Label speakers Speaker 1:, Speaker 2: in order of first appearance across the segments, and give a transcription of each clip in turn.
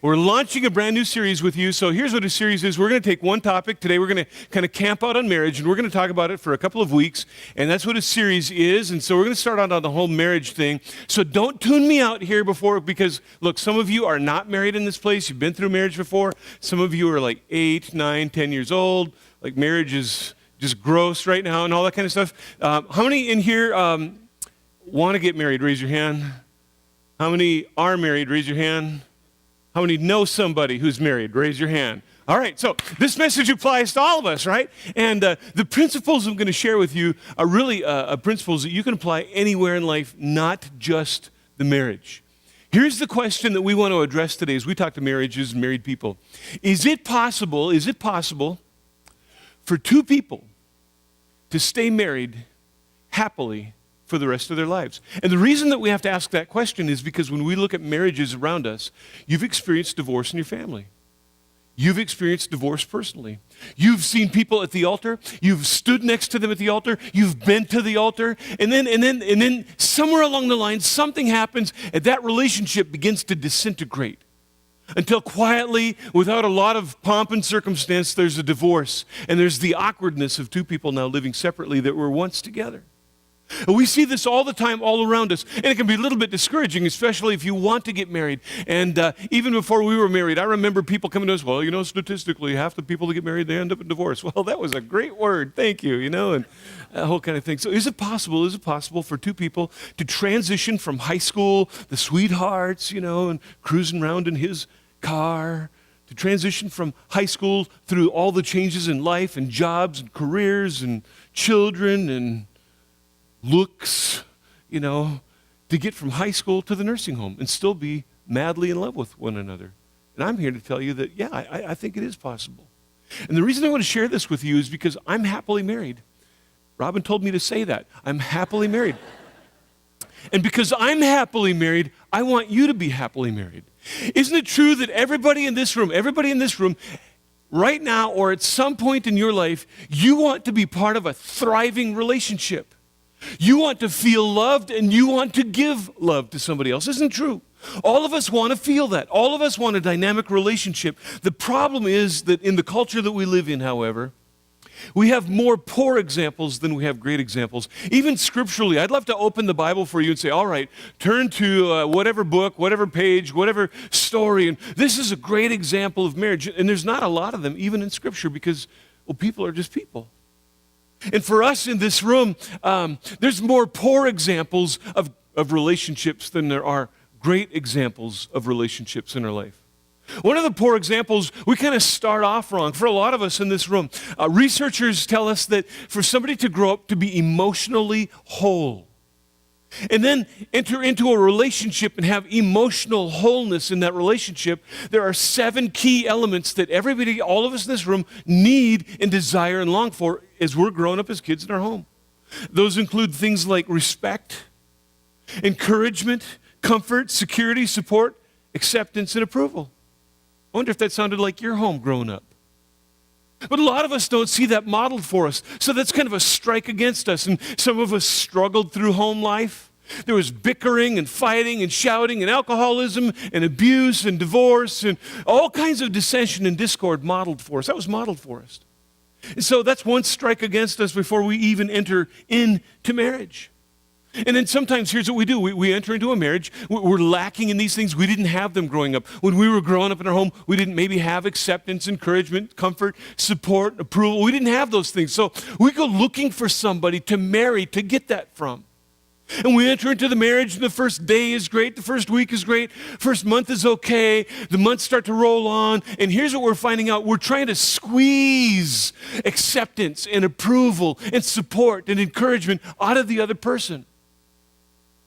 Speaker 1: We're launching a brand new series with you. So here's what a series is. We're going to take one topic. Today we're going to kind of camp out on marriage, and we're going to talk about it for a couple of weeks. And that's what a series is. And so we're going to start out on the whole marriage thing. So don't tune me out here before, because, look, some of you are not married in this place. You've been through marriage before. Some of you are like 8, 9, 10 years old. Like marriage is just gross right now and all that kind of stuff. How many in here want to get married? Raise your hand. How many are married? Raise your hand. How many know somebody who's married? Raise your hand. All right, so this message applies to all of us, right? And the principles I'm going to share with you are really principles that you can apply anywhere in life, not just the marriage. Here's the question that we want to address today as we talk to marriages and married people. Is it possible for two people to stay married happily for the rest of their lives? And the reason that we have to ask that question is because when we look at marriages around us, you've experienced divorce in your family. You've experienced divorce personally. You've seen people at the altar. You've stood next to them at the altar. You've been to the altar. And then somewhere along the line, something happens and that relationship begins to disintegrate. Until quietly, without a lot of pomp and circumstance, there's a divorce. And there's the awkwardness of two people now living separately that were once together. And we see this all the time, all around us. And it can be a little bit discouraging, especially if you want to get married. And even before we were married, I remember people coming to us, well, statistically, half the people that get married, they end up in divorce. Well, that was a great word. Thank you, and that whole kind of thing. So is it possible for two people to transition from high school, the sweethearts, and cruising around in his car, to transition from high school through all the changes in life and jobs and careers and children and looks, to get from high school to the nursing home and still be madly in love with one another? And I'm here to tell you that, I think it is possible. And the reason I want to share this with you is because I'm happily married. Robin told me to say that. I'm happily married. And because I'm happily married, I want you to be happily married. Isn't it true that everybody in this room, right now or at some point in your life, you want to be part of a thriving relationship? You want to feel loved and you want to give love to somebody else. Isn't it true? All of us want to feel that. All of us want a dynamic relationship. The problem is that in the culture that we live in, however, we have more poor examples than we have great examples. Even scripturally, I'd love to open the Bible for you and say, all right, turn to whatever book, whatever page, whatever story. And this is a great example of marriage. And there's not a lot of them, even in Scripture, because, people are just people. And for us in this room, there's more poor examples of relationships than there are great examples of relationships in our life. One of the poor examples, we kind of start off wrong. For a lot of us in this room, researchers tell us that for somebody to grow up to be emotionally whole, and then enter into a relationship and have emotional wholeness in that relationship, there are 7 key elements that everybody, all of us in this room, need and desire and long for as we're growing up as kids in our home. Those include things like respect, encouragement, comfort, security, support, acceptance, and approval. I wonder if that sounded like your home growing up. But a lot of us don't see that modeled for us. So that's kind of a strike against us. And some of us struggled through home life. There was bickering and fighting and shouting and alcoholism and abuse and divorce and all kinds of dissension and discord modeled for us. That was modeled for us. And so that's one strike against us before we even enter into marriage. And then sometimes here's what we do. We enter into a marriage. We're lacking in these things. We didn't have them growing up. When we were growing up in our home, we didn't maybe have acceptance, encouragement, comfort, support, approval. We didn't have those things. So we go looking for somebody to marry to get that from. And we enter into the marriage, and the first day is great. The first week is great. First month is okay. The months start to roll on. And here's what we're finding out. We're trying to squeeze acceptance and approval and support and encouragement out of the other person.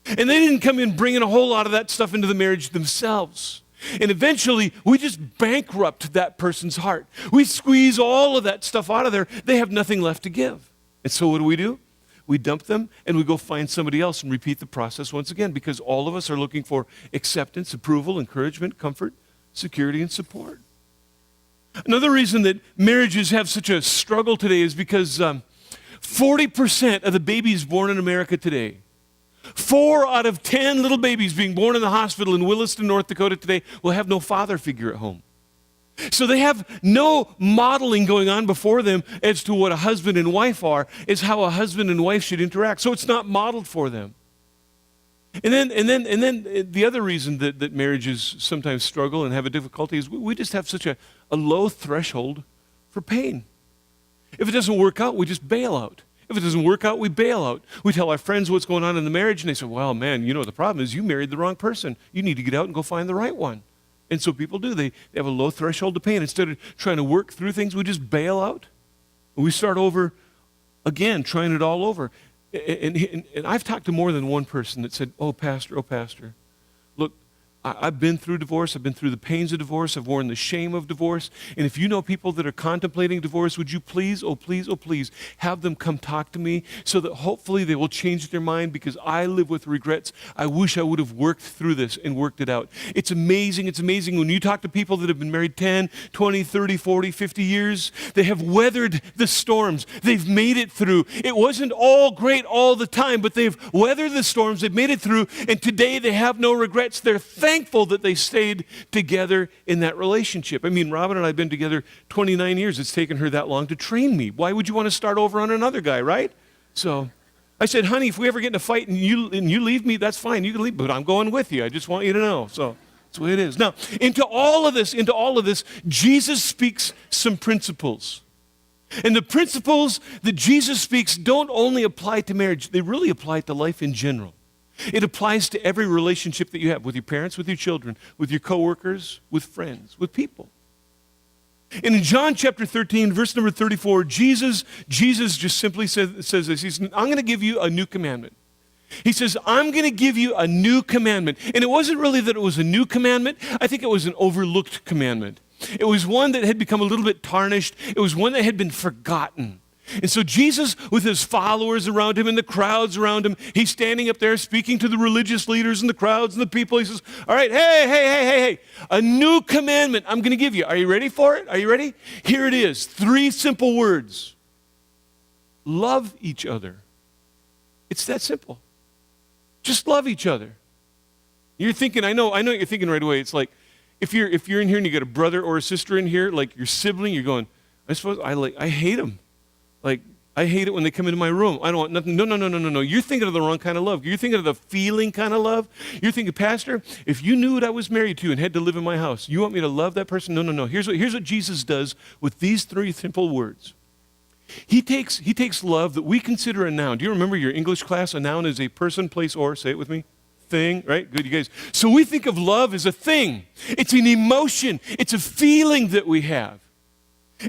Speaker 1: And they didn't come in bringing a whole lot of that stuff into the marriage themselves. And eventually, we just bankrupt that person's heart. We squeeze all of that stuff out of there. They have nothing left to give. And so what do? We dump them and we go find somebody else and repeat the process once again, because all of us are looking for acceptance, approval, encouragement, comfort, security, and support. Another reason that marriages have such a struggle today is because 40% of the babies born in America today 4 out of 10 little babies being born in the hospital in Williston, North Dakota today will have no father figure at home. So they have no modeling going on before them as to what a husband and wife are, is how a husband and wife should interact. So it's not modeled for them. And then the other reason that marriages sometimes struggle and have a difficulty is we just have such a low threshold for pain. If it doesn't work out, we just bail out. If it doesn't work out, we bail out. We tell our friends what's going on in the marriage, and they say, well, man, you know, the problem is you married the wrong person. You need to get out and go find the right one. And so people do. They have a low threshold to pain. Instead of trying to work through things, we just bail out. And we start over again, trying it all over. And I've talked to more than one person that said, oh, pastor, look, I've been through divorce. I've been through the pains of divorce. I've worn the shame of divorce. And if you know people that are contemplating divorce, would you please, oh, please, have them come talk to me so that hopefully they will change their mind, because I live with regrets. I wish I would have worked through this and worked it out. It's amazing. It's amazing when you talk to people that have been married 10, 20, 30, 40, 50 years. They have weathered the storms. They've made it through. It wasn't all great all the time, but they've weathered the storms. They've made it through. And today they have no regrets. They're thankful that they stayed together in that relationship. I mean, Robin and I have been together 29 years. It's taken her that long to train me. Why would you want to start over on another guy, right? So I said, honey, if we ever get in a fight and you leave me, that's fine. You can leave, but I'm going with you. I just want you to know. So that's the way it is. Now, into all of this, Jesus speaks some principles. And the principles that Jesus speaks don't only apply to marriage, they really apply to life in general. It applies to every relationship that you have with your parents, with your children, with your coworkers, with friends, with people. And in John chapter 13, verse number 34, Jesus just simply says this. He says, I'm going to give you a new commandment. He says, I'm going to give you a new commandment. And it wasn't really that it was a new commandment. I think it was an overlooked commandment. It was one that had become a little bit tarnished. It was one that had been forgotten. And so Jesus, with his followers around him and the crowds around him, he's standing up there speaking to the religious leaders and the crowds and the people. He says, all right, hey, a new commandment I'm going to give you. Are you ready for it? Are you ready? Here it is. 3 simple words. Love each other. It's that simple. Just love each other. You're thinking, I know what you're thinking right away. It's like, if you're in here and you got a brother or a sister in here, like your sibling, you're going, I suppose I hate them. Like, I hate it when they come into my room. I don't want nothing. No. You're thinking of the wrong kind of love. You're thinking of the feeling kind of love. You're thinking, Pastor, if you knew what I was married to and had to live in my house, you want me to love that person? No. Here's what Jesus does with these 3 simple words. He takes love that we consider a noun. Do you remember your English class? A noun is a person, place, or, say it with me, thing, right? Good, you guys. So we think of love as a thing. It's an emotion. It's a feeling that we have.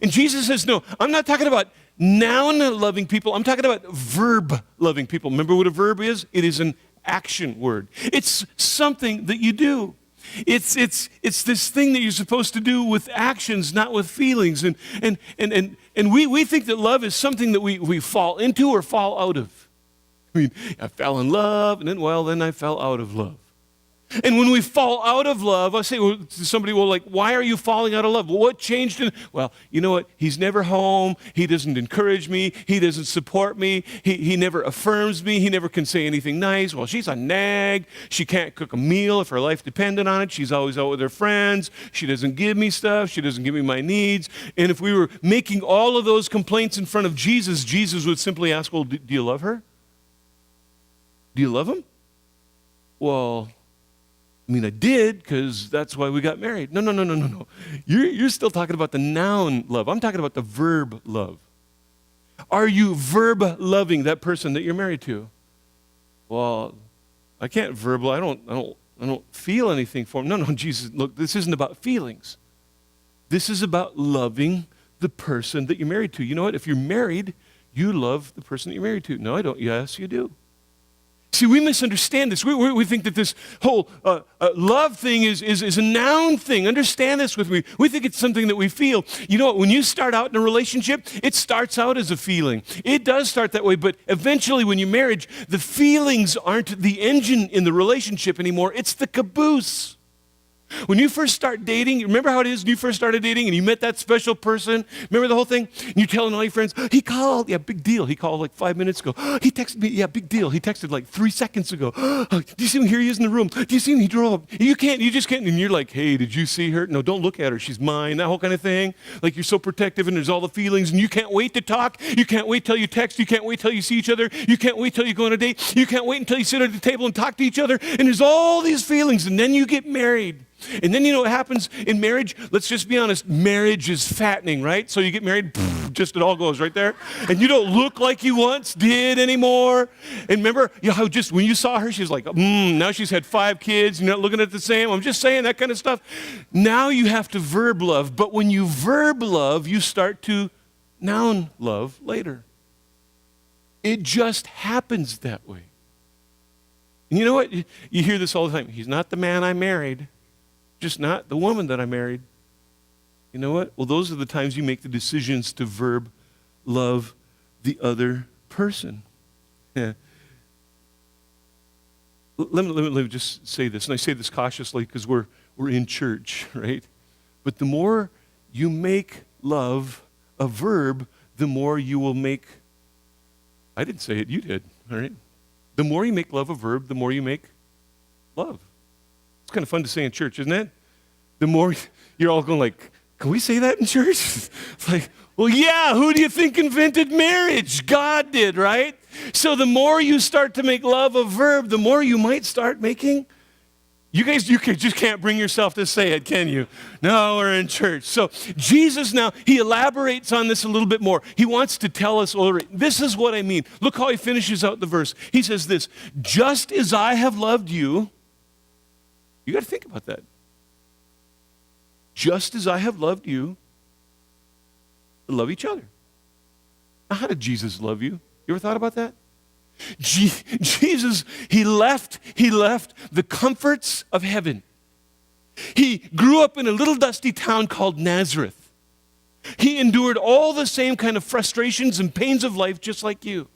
Speaker 1: And Jesus says, no, I'm not talking about noun-loving people. I'm talking about verb-loving people. Remember what a verb is? It is an action word. It's something that you do. It's this thing that you're supposed to do with actions, not with feelings. And we think that love is something that we fall into or fall out of. I mean, I fell in love, and then I fell out of love. And when we fall out of love, I say to somebody, why are you falling out of love? Well, what changed? Well, you know what? He's never home. He doesn't encourage me. He doesn't support me. He never affirms me. He never can say anything nice. Well, she's a nag. She can't cook a meal if her life depended on it. She's always out with her friends. She doesn't give me stuff. She doesn't give me my needs. And if we were making all of those complaints in front of Jesus, Jesus would simply ask, well, do you love her? Do you love him? Well, I did, because that's why we got married. No. You're still talking about the noun love. I'm talking about the verb love. Are you verb loving that person that you're married to? Well, I can't verbal. I don't feel anything for him. No, Jesus, look, this isn't about feelings. This is about loving the person that you're married to. You know what? If you're married, you love the person that you're married to. No, I don't. Yes, you do. See, we misunderstand this. We think that this whole love thing is a noun thing. Understand this with me. We think it's something that we feel. You know what? When you start out in a relationship, it starts out as a feeling. It does start that way, but eventually when you marriage, the feelings aren't the engine in the relationship anymore. It's the caboose. When you first start dating, remember how it is when you first started dating and you met that special person? Remember the whole thing? And you're telling all your friends, he called, yeah, big deal. He called like 5 minutes ago. He texted me, yeah, big deal. He texted like 3 seconds ago. Do you see him? Here he is in the room. Do you see him? He drove up. You just can't. And you're like, hey, did you see her? No, don't look at her. She's mine. That whole kind of thing. Like you're so protective and there's all the feelings and you can't wait to talk. You can't wait till you text. You can't wait till you see each other. You can't wait till you go on a date. You can't wait until you sit at the table and talk to each other. And there's all these feelings. And then you get married. And then you know what happens in marriage? Let's just be honest. Marriage is fattening, right? So you get married, just it all goes right there. And you don't look like you once did anymore. And remember how just when you saw her, she was like, now she's had 5 kids. You're not looking at the same. I'm just saying that kind of stuff. Now you have to verb love. But when you verb love, you start to noun love later. It just happens that way. And you know what? You hear this all the time. He's not the man I married. Just not the woman that I married. You know what? Well, those are the times you make the decisions to verb love the other person. Yeah. Let me just say this, and I say this cautiously because we're in church, right? But the more you make love a verb, the more you will make, I didn't say it, you did, all right? The more you make love a verb, the more you make love. It's kind of fun to say in church, isn't it? The more you're all going like, can we say that in church? It's like, well, yeah, who do you think invented marriage? God did, right? So the more you start to make love a verb, the more you might start making. You guys, just can't bring yourself to say it, can you? No, we're in church. So Jesus now, he elaborates on this a little bit more. He wants to tell us, this is what I mean. Look how he finishes out the verse. He says this, just as I have loved you, you got to think about that. Just as I have loved you, love each other. Now, how did Jesus love you? You ever thought about that? Jesus, he left the comforts of heaven. He grew up in a little dusty town called Nazareth. He endured all the same kind of frustrations and pains of life just like you.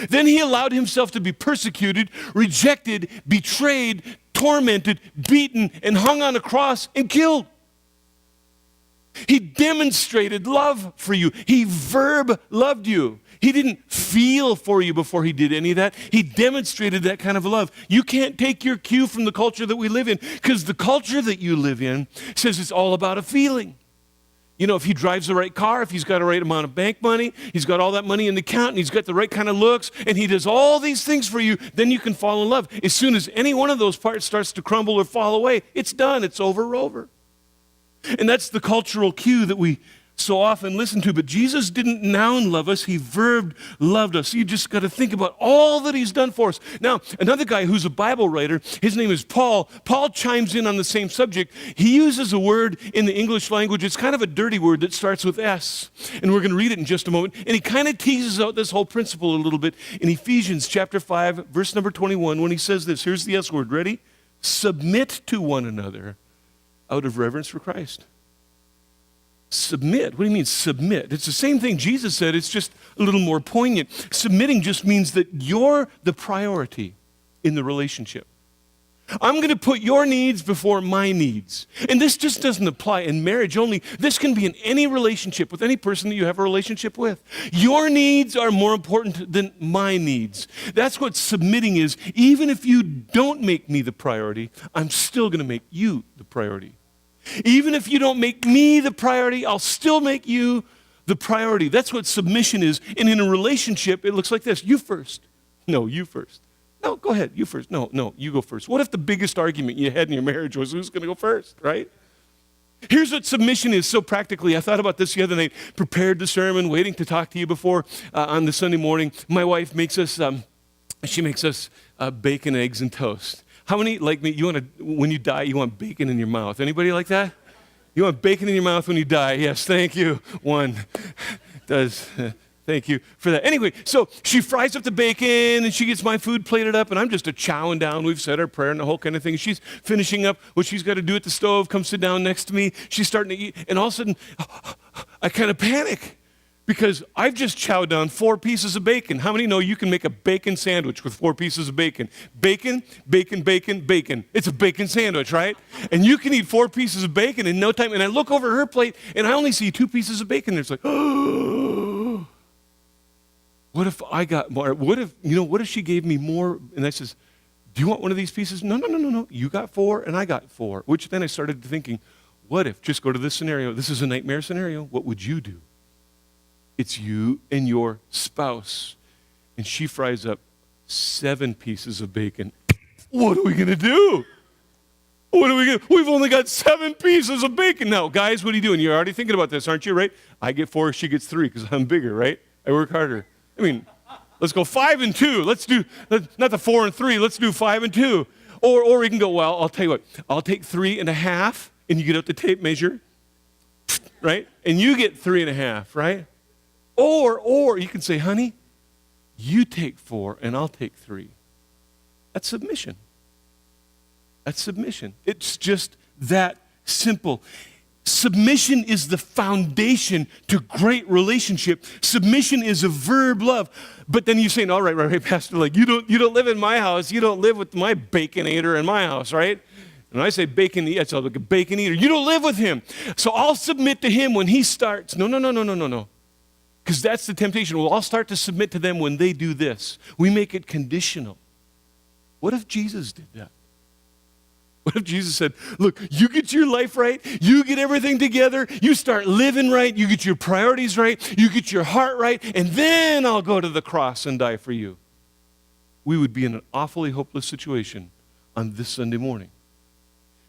Speaker 1: Then he allowed himself to be persecuted, rejected, betrayed, tormented, beaten, and hung on a cross and killed. He demonstrated love for you. He verb loved you. He didn't feel for you before he did any of that. He demonstrated that kind of love. You can't take your cue from the culture that we live in because the culture that you live in says it's all about a feeling. You know, if he drives the right car, if he's got the right amount of bank money, he's got all that money in the account, and he's got the right kind of looks, and he does all these things for you, then you can fall in love. As soon as any one of those parts starts to crumble or fall away, it's done. It's over. And that's the cultural cue that we so often listen to. But Jesus didn't noun love us. He verbed loved us. You just got to think about all that he's done for us. Now, another guy who's a Bible writer, his name is Paul. Paul chimes in on the same subject. He uses a word in the English language. It's kind of a dirty word that starts with S. And we're going to read it in just a moment. And he kind of teases out this whole principle a little bit in Ephesians chapter 5, verse number 21, when he says this. Here's the S word. Ready? Submit to one another out of reverence for Christ. Submit. What do you mean submit? It's the same thing Jesus said. It's just a little more poignant. Submitting just means that you're the priority in the relationship. I'm going to put your needs before my needs. And this just doesn't apply in marriage only. This can be in any relationship with any person that you have a relationship with. Your needs are more important than my needs. That's what submitting is. Even if you don't make me the priority, I'm still going to make you the priority. Even if you don't make me the priority, I'll still make you the priority. That's what submission is. And in a relationship, it looks like this. You first. No, you first. No, go ahead. You first. No, you go first. What if the biggest argument you had in your marriage was who's going to go first, right? Here's what submission is so practically. I thought about this the other night, prepared the sermon, waiting to talk to you before on the Sunday morning. My wife makes us, bacon, eggs, and toast. How many, like me, when you die, you want bacon in your mouth? Anybody like that? You want bacon in your mouth when you die? Yes, thank you. One does. Thank you for that. Anyway, so she fries up the bacon and she gets my food plated up and I'm just chowing down. We've said our prayer and the whole kind of thing. She's finishing up what she's got to do at the stove, come sit down next to me. She's starting to eat and all of a sudden I kind of panic Because I've just chowed down 4 pieces of bacon. How many know you can make a bacon sandwich with 4 pieces of bacon? Bacon, bacon, bacon, bacon. It's a bacon sandwich, right? And you can eat 4 pieces of bacon in no time. And I look over her plate, and I only see 2 pieces of bacon. It's like, oh, what if I got more? What if she gave me more? And I says, do you want one of these pieces? No. You got 4, and I got 4. Which then I started thinking, what if, just go to this scenario. This is a nightmare scenario. What would you do? It's you and your spouse, and she fries up 7 pieces of bacon. What are we going to do? We've only got 7 pieces of bacon. Now, guys, what are you doing? You're already thinking about this, aren't you, right? I get 4, she gets 3 because I'm bigger, right? I work harder. I mean, let's go 5 and 2. Let's do, not the 4 and 3, let's do 5 and 2. Or we can go, well, I'll tell you what, I'll take 3.5, and you get out the tape measure, right? And you get 3.5, right? Or you can say, honey, you take 4 and I'll take 3. That's submission. That's submission. It's just that simple. Submission is the foundation to great relationship. Submission is a verb love. But then you're saying, all right, Pastor, like you don't live in my house. You don't live with my baconator in my house, right? And I say bacon, it's like a bacon eater. You don't live with him. So I'll submit to him when he starts. No. Because that's the temptation. Well, I'll start to submit to them when they do this. We make it conditional. What if Jesus did that? What if Jesus said, look, you get your life right, you get everything together, you start living right, you get your priorities right, you get your heart right, and then I'll go to the cross and die for you. We would be in an awfully hopeless situation on this Sunday morning.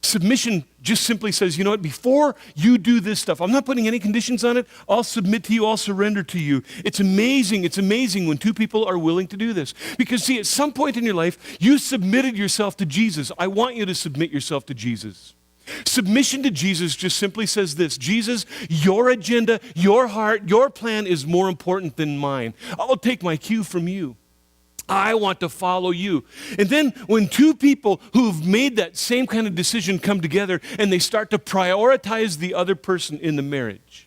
Speaker 1: Submission just simply says, you know what, before you do this stuff, I'm not putting any conditions on it. I'll submit to you. I'll surrender to you. It's amazing when 2 people are willing to do this. Because see, at some point in your life, you submitted yourself to Jesus. I want you to submit yourself to Jesus. Submission to Jesus just simply says this: Jesus, your agenda, your heart, your plan is more important than mine. I'll take my cue from you. I want to follow you. And then when 2 people who've made that same kind of decision come together and they start to prioritize the other person in the marriage,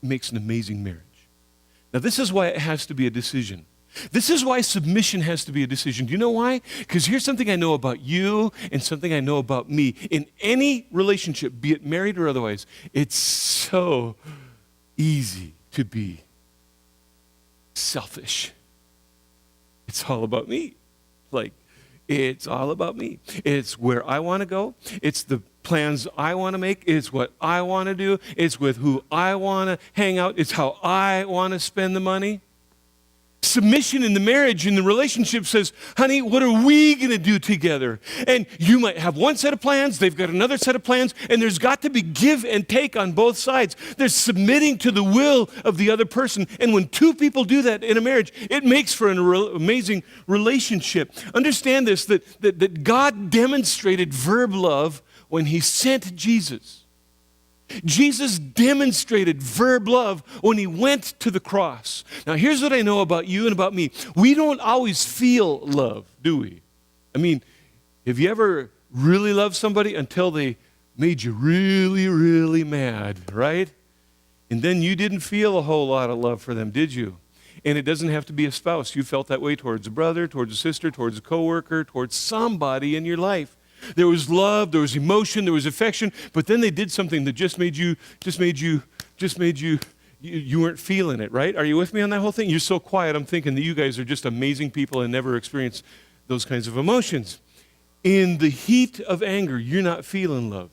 Speaker 1: it makes an amazing marriage. Now, this is why it has to be a decision. This is why submission has to be a decision. Do you know why? Because here's something I know about you and something I know about me. In any relationship, be it married or otherwise, it's so easy to be selfish. It's all about me. It's all about me. It's where I want to go. It's the plans I want to make. It's what I want to do. It's with who I want to hang out. It's how I want to spend the money. Submission in the marriage, in the relationship says, honey, what are we going to do together? And you might have one set of plans, they've got another set of plans, and there's got to be give and take on both sides. There's submitting to the will of the other person. And when 2 people do that in a marriage, it makes for an amazing relationship. Understand this, that God demonstrated verb love when he sent Jesus. Jesus demonstrated verb love when he went to the cross. Now, here's what I know about you and about me. We don't always feel love, do we? I mean, have you ever really loved somebody until they made you really, really mad, right? And then you didn't feel a whole lot of love for them, did you? And it doesn't have to be a spouse. You felt that way towards a brother, towards a sister, towards a coworker, towards somebody in your life. There was love, there was emotion, there was affection, but then they did something that just made you weren't feeling it, right? Are you with me on that whole thing? You're so quiet, I'm thinking that you guys are just amazing people and never experience those kinds of emotions. In the heat of anger, you're not feeling love.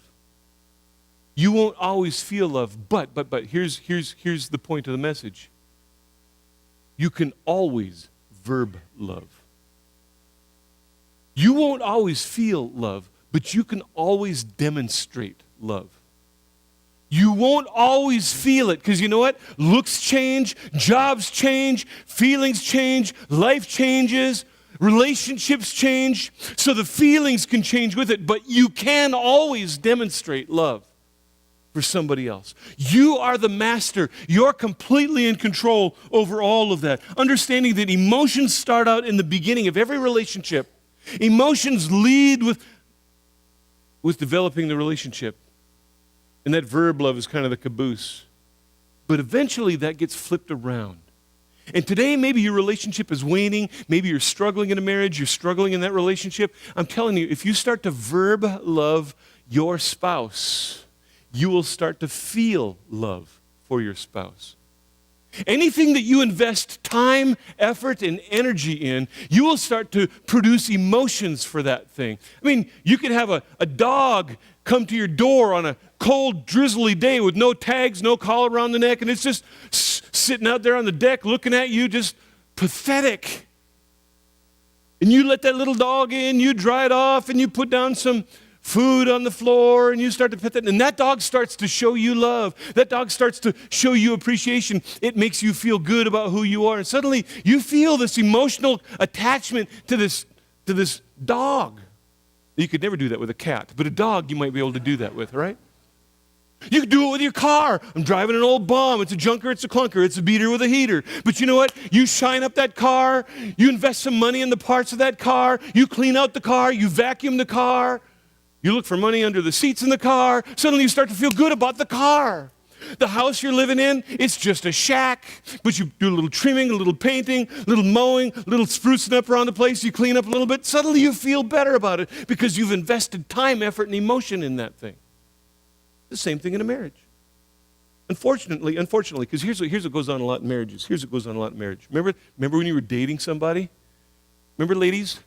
Speaker 1: You won't always feel love, but here's the point of the message. You can always verb love. You won't always feel love, but you can always demonstrate love. You won't always feel it, because you know what? Looks change, jobs change, feelings change, life changes, relationships change, so the feelings can change with it, but you can always demonstrate love for somebody else. You are the master. You're completely in control over all of that. Understanding that emotions start out in the beginning of every relationship. Emotions lead with developing the relationship. And that verb love is kind of the caboose. But eventually that gets flipped around. And today, maybe your relationship is waning. Maybe you're struggling in a marriage. You're struggling in that relationship. I'm telling you, if you start to verb love your spouse, you will start to feel love for your spouse. Anything that you invest time, effort, and energy in, you will start to produce emotions for that thing. I mean, you could have a dog come to your door on a cold, drizzly day with no tags, no collar around the neck, and it's just sitting out there on the deck looking at you, just pathetic. And you let that little dog in, you dry it off, and you put down some food on the floor, and you start to pet that, and that dog starts to show you love. That dog starts to show you appreciation. It makes you feel good about who you are, and suddenly you feel this emotional attachment to this dog. You could never do that with a cat, but a dog you might be able to do that with, right? You can do it with your car. I'm driving an old bomb. It's a junker, it's a clunker, it's a beater with a heater. But you know what? You shine up that car, you invest some money in the parts of that car, you clean out the car, you vacuum the car, you look for money under the seats in the car. Suddenly you start to feel good about the car. The house you're living in, it's just a shack, but you do a little trimming, a little painting, a little mowing, a little sprucing up around the place, you clean up a little bit. Suddenly you feel better about it because you've invested time, effort, and emotion in that thing. The same thing in a marriage. Unfortunately, because here's what goes on a lot in marriages. Here's what goes on a lot in marriage. Remember when you were dating somebody? Remember, ladies,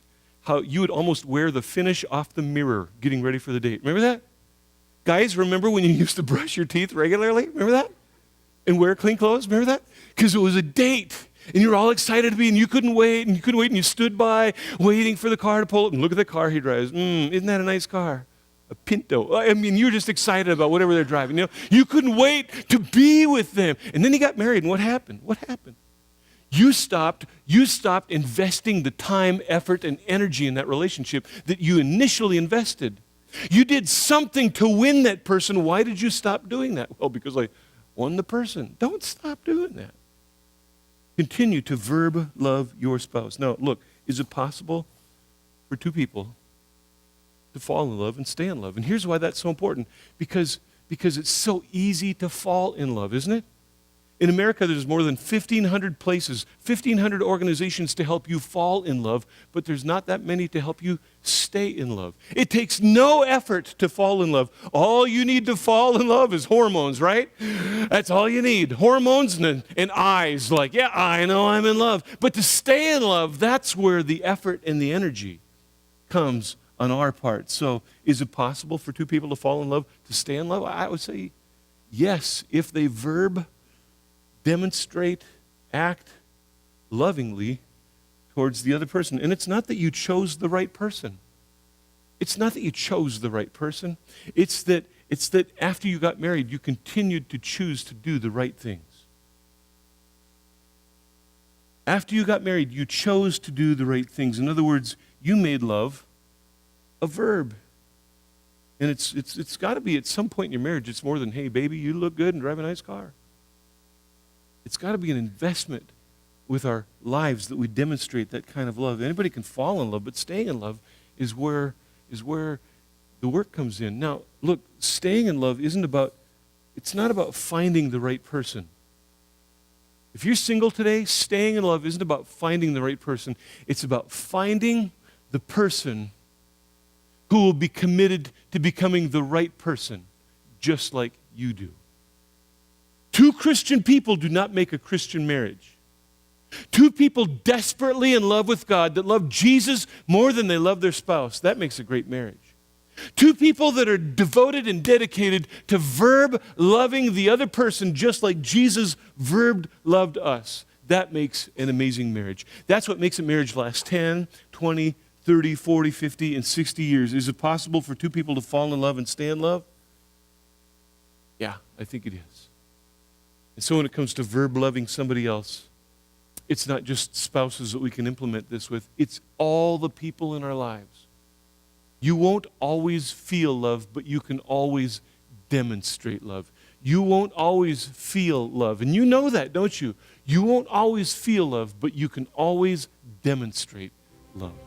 Speaker 1: how you would almost wear the finish off the mirror getting ready for the date? Remember that? Guys, remember when you used to brush your teeth regularly? Remember that? And wear clean clothes? Remember that? Because it was a date. And you were all excited to be, and you couldn't wait, and you stood by waiting for the car to pull up, and look at the car he drives. Isn't that a nice car? A Pinto. I mean, you were just excited about whatever they're driving. You know, you couldn't wait to be with them. And then he got married, and what happened? What happened? You stopped investing the time, effort, and energy in that relationship that you initially invested. You did something to win that person. Why did you stop doing that? Well, because I won the person. Don't stop doing that. Continue to verb love your spouse. Now, look, is it possible for two people to fall in love and stay in love? And here's why that's so important. Because it's so easy to fall in love, isn't it? In America, there's more than 1,500 places, 1,500 organizations to help you fall in love, but there's not that many to help you stay in love. It takes no effort to fall in love. All you need to fall in love is hormones, right? That's all you need. Hormones and eyes, like, yeah, I know I'm in love. But to stay in love, that's where the effort and the energy comes on our part. So is it possible for two people to fall in love, to stay in love? I would say yes, if they demonstrate, act lovingly towards the other person. And it's not that you chose the right person. It's not that you chose the right person. It's that after you got married, you continued to choose to do the right things. After you got married, you chose to do the right things. In other words, you made love a verb. And it's got to be at some point in your marriage, it's more than, hey, baby, you look good and drive a nice car. It's got to be an investment with our lives that we demonstrate that kind of love. Anybody can fall in love, but staying in love is where the work comes in. Now, look, staying in love it's not about finding the right person. If you're single today, staying in love isn't about finding the right person. It's about finding the person who will be committed to becoming the right person, just like you do. Two Christian people do not make a Christian marriage. Two people desperately in love with God that love Jesus more than they love their spouse, that makes a great marriage. Two people that are devoted and dedicated to verb loving the other person just like Jesus verbed loved us, that makes an amazing marriage. That's what makes a marriage last 10, 20, 30, 40, 50, and 60 years. Is it possible for two people to fall in love and stay in love? Yeah, I think it is. And so when it comes to verb loving somebody else, it's not just spouses that we can implement this with. It's all the people in our lives. You won't always feel love, but you can always demonstrate love. You won't always feel love. And you know that, don't you? You won't always feel love, but you can always demonstrate love.